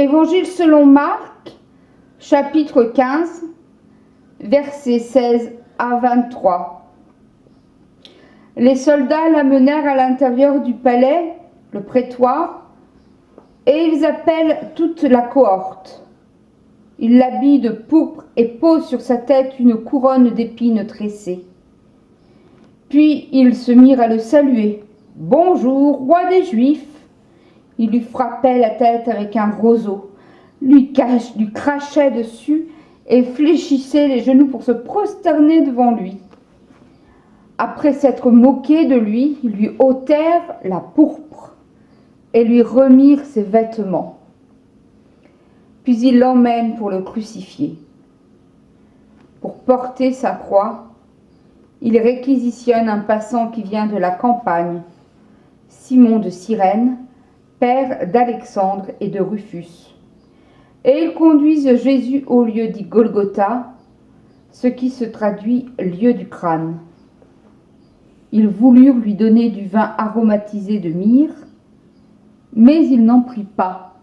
Évangile selon Marc, chapitre 15, versets 16 à 23. Les soldats l'amenèrent à l'intérieur du palais, le prétoire, et ils appellent toute la cohorte. Ils l'habillent de pourpre et posent sur sa tête une couronne d'épines tressées. Puis ils se mirent à le saluer. « Bonjour, roi des Juifs !» Ils lui frappaient la tête avec un roseau, lui crachaient dessus et fléchissaient les genoux pour se prosterner devant lui. Après s'être moqués de lui, ils lui ôtèrent la pourpre et lui remirent ses vêtements. Puis ils l'emmènent pour le crucifier. Pour porter sa croix, il réquisitionne un passant qui vient de la campagne, Simon de Cyrène, père d'Alexandre et de Rufus. Et ils conduisent Jésus au lieu dit Golgotha, ce qui se traduit lieu du crâne. Ils voulurent lui donner du vin aromatisé de myrrhe, mais il n'en prit pas.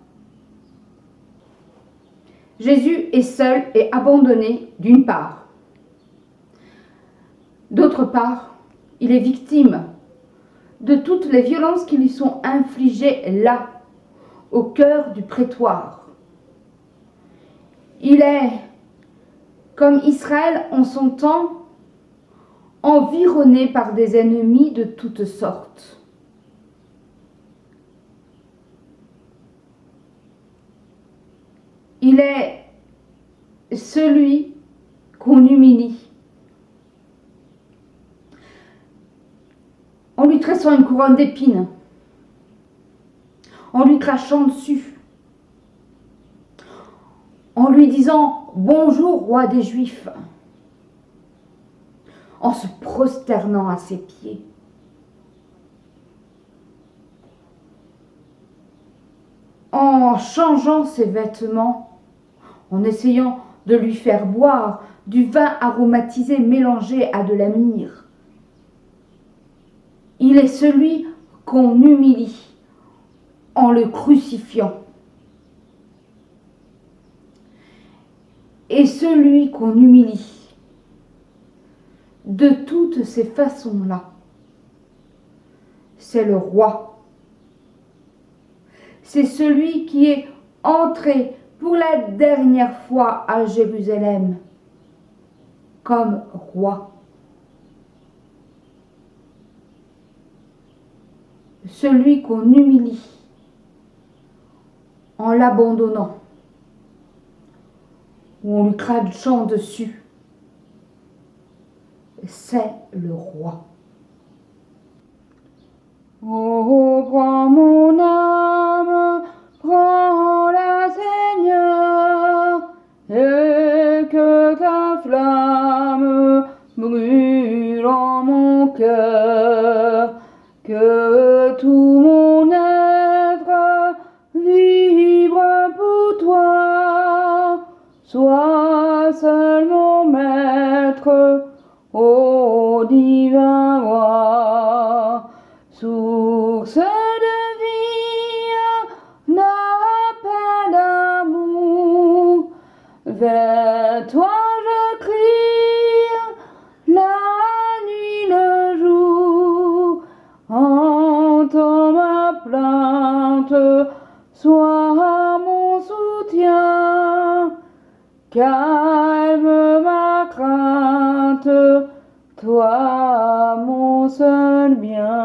Jésus est seul et abandonné d'une part. D'autre part, il est victime de toutes les violences qui lui sont infligées là, au cœur du prétoire. Il est, comme Israël en son temps, environné par des ennemis de toutes sortes. Il est celui qu'on humilie. En lui tressant une couronne d'épines, en lui crachant dessus, en lui disant « Bonjour, roi des Juifs », en se prosternant à ses pieds. En changeant ses vêtements, en essayant de lui faire boire du vin aromatisé mélangé à de la myrrhe. Il est celui qu'on humilie en le crucifiant. Et celui qu'on humilie de toutes ces façons-là, c'est le roi. C'est celui qui est entré pour la dernière fois à Jérusalem comme roi. Celui qu'on humilie en l'abandonnant, ou en lui crachant dessus, c'est le roi. Oh, prends mon âme, prends-la, Seigneur, et que ta flamme brûle en mon cœur, que tout mon être vibre pour toi, sois seul mon maître, ô divin roi, source de vie, d'appel d'amour, vers toi je crie, la nuit, le jour, entends ma plainte, sois mon soutien, calme ma crainte, toi mon seul bien.